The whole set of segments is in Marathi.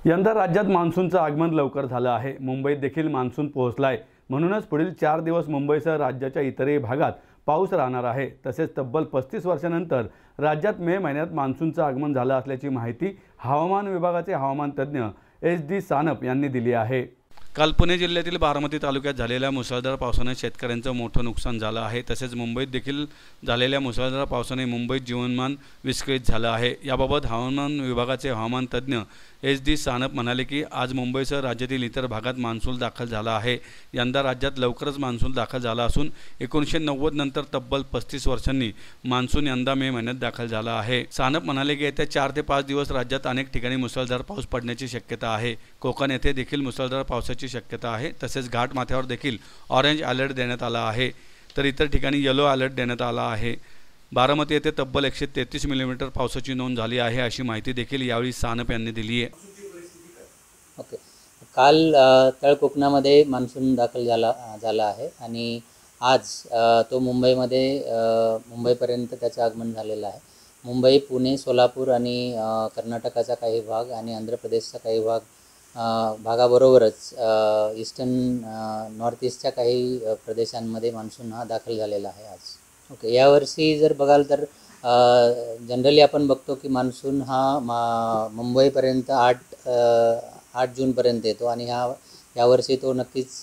यंदा राज्यात मान्सूनचं आगमन लवकर झालं आहे। मुंबईत देखील मान्सून पोहोचलाय। म्हणूनच पुढील 4 दिवस मुंबईसह राज्याच्या इतरही भागात पाऊस राहणार आहे। तसेच तब्बल 35 वर्षांनंतर राज्यात मे महिन्यात मान्सूनचं आगमन झालं असल्याची माहिती हवामान विभागाचे हवामान तज्ज्ञ SD सानप यांनी दिली आहे। काल पुणे जिल्ह्यातील बारामती तालुक्यात झालेल्या मुसळधार पावसाने शेतकऱ्यांचं मोठं नुकसान झालं आहे। तसेच मुंबईत देखील झालेल्या मुसळधार पावसाने मुंबईत जीवनमान विस्कळीत झालं आहे। याबाबत हवामान विभागाचे हवामान तज्ज्ञ SD सानप म्हणाले की आज मुंबईसह राज्यातील इतर भागात मान्सून दाखल झाला आहे। यंदा राज्यात लवकरच मान्सून दाखल झाला असून 1990 नंतर तब्बल 35 वर्षांनी मान्सून यंदा मे महिन्यात दाखल झाला आहे। सानप म्हणाले की येत्या 4 ते 5 दिवस राज्यात अनेक ठिकाणी मुसळधार पाऊस पडण्याची शक्यता आहे। कोकण येथे देखील मुसळधार पावसाची शक्यता आहे। तसेच घाट माथ्यावर देखील ऑरेंज अलर्ट देण्यात आला आहे, तर इतर ठिकाणी येलो अलर्ट देण्यात आला आहे। बारामती येथे तब्बल 133 मिलीमीटर पावसाची नोंद झाली आहे, अशी माहिती देखील यावेळी सानप यांनी दिली आहे। ओके, काल तळ कोकणामध्ये मान्सून दाखल झाला आहे आणि आज तो मुंबईपर्यंत त्याचं आगमन झालेलं आहे। मुंबई, पुणे, सोलापूर आणि कर्नाटकाचा काही भाग आणि आंध्र प्रदेशचा काही भागाबरोबरच नॉर्थ ईस्टच्या काही प्रदेशांमध्ये मान्सून हा दाखल झालेला आहे आज। ओके, यावर्षी जर बघाल तर जनरली आपण बघतो की मान्सून हा मुंबईपर्यंत 8 जूनपर्यंत येतो आणि यावर्षी तो नक्कीच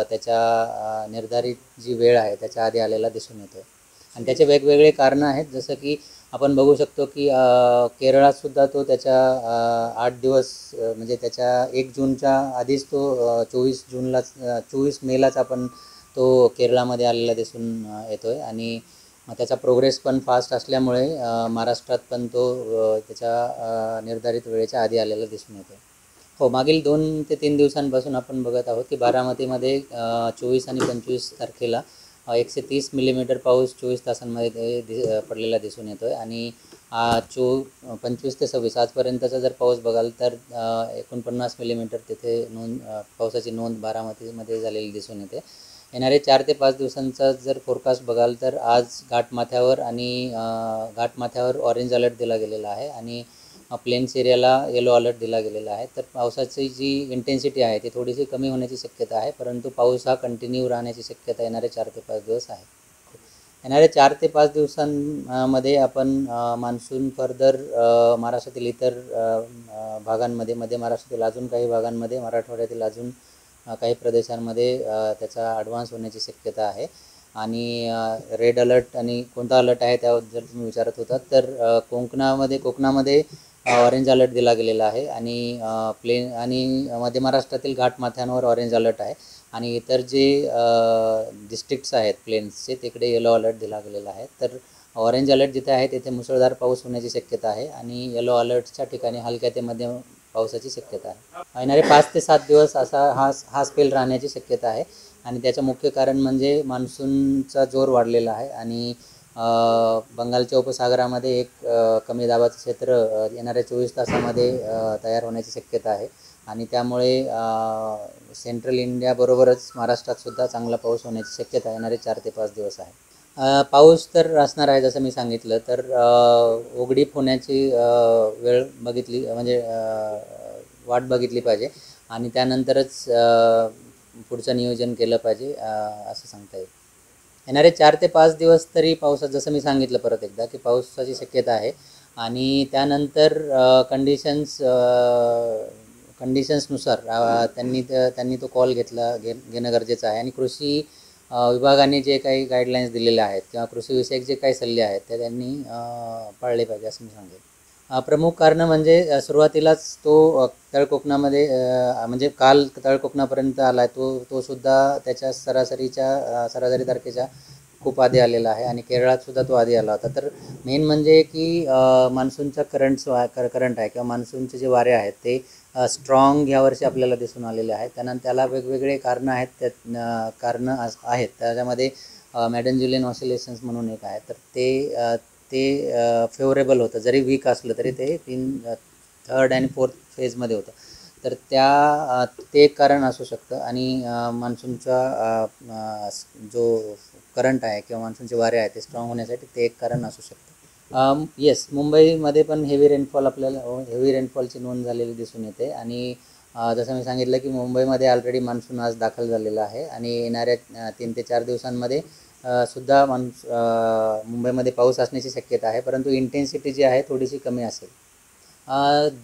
त्याच्या निर्धारित जी वेळ आहे त्याच्या आधी आलेला दिसून येतो आणि त्याचे वेगवेगळे कारणं आहेत। जसं की आपण बघू शकतो की केरळातसुद्धा तो त्याच्या 8 दिवस म्हणजे त्याच्या 1 जूनच्या आधीच तो 24 मेलाच आपण तो केरळामध्ये आलेला दिसून येतो आहे आणि त्याचा प्रोग्रेस पण फास्ट असल्यामुळे महाराष्ट्रात पण तो त्याच्या निर्धारित वेळेच्या आधी आलेला दिसून येतो। हो, मागील 2 ते 3 दिवसांपासून आपण बघत आहोत की बारामतीमध्ये 24 आणि 25 तारखेला 130 मिलीमीटर पाऊस 24 तासांमध्ये पडलेला दिसून येतो आहे आणि 25 ते 26 आजपर्यंतचा जर पाऊस बघाल तर 49 मिलीमीटर तिथे पावसाची नोंद बारामतीमध्ये झालेली दिसून येते। येणारे 4 ते 5 दिवसांचा जर फोरकास्ट बघाल तर आज घाटमाथ्यावर ऑरेंज अलर्ट दिला गेलेला आहे आणि प्लेन्स एरियाला येलो अलर्ट दिला गेलेला आहे। तर पावसाची जी इंटेन्सिटी आहे ती थोडीशी कमी होण्याची शक्यता आहे, परंतु पाऊस हा कंटिन्यू राहण्याची शक्यता येणारे 4 ते 5 दिवस आहे। येणारे 4 ते 5 दिवसांमध्ये आपण मान्सून फर्दर महाराष्ट्रातील इतर भागांमध्ये, मध्य महाराष्ट्रातील अजून काही भागांमध्ये, मराठवाड्यातील अजून काही प्रदेशांमध्ये त्याचा ॲडव्हान्स होण्याची शक्यता आहे आणि रेड अलर्ट आणि कोणता अलर्ट आहे त्यावर जर तुम्ही विचारत होता तर कोकणामध्ये ऑरेंज अलर्ट दिला गेलेला आहे आणि मध्य महाराष्ट्रातील घाटमाथ्यांवर ऑरेंज अलर्ट आहे आणि इतर जे डिस्ट्रिक्ट्स आहेत प्लेन्सचे तिकडे येलो अलर्ट दिला गेलेला आहे। तर ऑरेंज अलर्ट जिथे आहे तिथे मुसळधार पाऊस होण्याची शक्यता आहे आणि येलो अलर्टच्या ठिकाणी हलक्या ते मध्यम पावसाची शक्यता आहे। येणारे 5 ते 7 दिवस असा हा स्पेल राहण्याची शक्यता आहे आणि त्याचं मुख्य कारण म्हणजे मान्सूनचा जोर वाढलेला आहे आणि बंगालच्या उपसागरामध्ये एक कमी दाबाचं क्षेत्र येणाऱ्या 24 तासामध्ये तयार होण्याची शक्यता आहे आणि त्यामुळे सेंट्रल इंडियाबरोबरच महाराष्ट्रातसुद्धा चांगला पाऊस होण्याची शक्यता येणारे 4 ते 5 दिवस आहे। पाऊस तर असणार आहे जसं मी सांगितलं, तर उघडीप होण्याची वेळ बघितली म्हणजे वाट बघितली पाहिजे आणि त्यानंतरच पुढचं नियोजन केलं पाहिजे असं सांगता येईल। येणारे 4 ते 5 दिवस तरी पावसात जसं मी सांगितलं परत एकदा की पावसाची शक्यता आहे आणि त्यानंतर कंडिशन्सनुसार त्यांनी तो कॉल घेणं गरजेचं आहे आणि कृषी विभागाने जे काही गाईडलाईन्स दिलेल्या आहेत किंवा कृषीविषयक जे काही सल्ले आहेत ते त्यांनी पाळले पाहिजे असं मी सांगेन। प्रमुख कारणं म्हणजे सुरुवातीलाच तो तळ कोकणामध्ये म्हणजे काल तळ कोकणापर्यंत आला आहे तो सुद्धा त्याच्या सरासरी तारखेच्या खूप आधी आलेला आहे आणि केरळातसुद्धा तो आधी आला होता। तर मेन म्हणजे की मान्सूनचा करंट आहे किंवा मान्सूनचे जे वारे आहेत ते स्ट्रॉंग यावर्षी आपल्याला दिसून आलेले आहेत। त्याला वेगवेगळे कारणं आहेत त्याच्यामध्ये मॅडन-जुलियन ऑसिलेशन्स म्हणून एक आहे, तर ते फेवरेबल होतं, जरी वीक असलं तरी ते 3rd आणि 4th फेजमध्ये होतं, तर ते एक कारण असू शकतं आणि मान्सूनचा जो करंट आहे किंवा मान्सूनचे वारे आहेत ते स्ट्रॉंग होण्यासाठी ते एक कारण असू शकतं। येस, मुंबईमध्ये पण हेवी रेनफॉलची नोंद झालेली दिसून येते आणि जसं मी सांगितलं की मुंबईमध्ये ऑलरेडी मान्सून आज दाखल झालेला आहे आणि येणाऱ्या 3 ते 4 दिवसांमध्ये सुद्धा मुंबईमध्ये पाऊस असण्याची शक्यता आहे, परंतु इंटेन्सिटी जी आहे थोडीशी कमी असेल.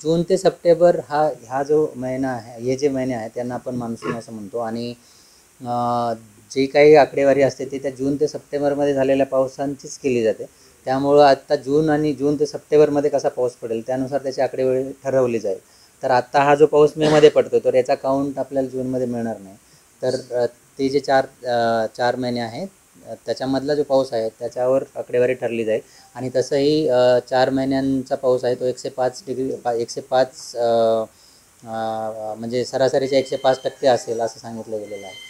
जून ते सप्टेंबर हा जो महिना आहे, हे जे महिने आहेत त्यांना आपण मान्सून असं म्हणतो आणि जी काही आकडेवारी असते ती त्या जून ते सप्टेंबरमध्ये झालेल्या पावसांचीच केली जाते. त्यामुळं आत्ता जून ते सप्टेंबरमध्ये कसा पाऊस पडेल त्यानुसार त्याची आकडेवारी ठरवली जाईल. तर आत्ता हा जो पाऊस मेमध्ये पडतो तर याचा काउंट आपल्याला जूनमध्ये मिळणार नाही. तर ते जे चार महिने आहेत त्याच्यामधला जो पाऊस आहे त्याच्यावर आकडेवारी ठरली जाईल आणि तसंही 4 महिन्यांचा पाऊस आहे तो 105 म्हणजे सरासरीच्या 105% असेल असं सांगितलं गेलेलं आहे.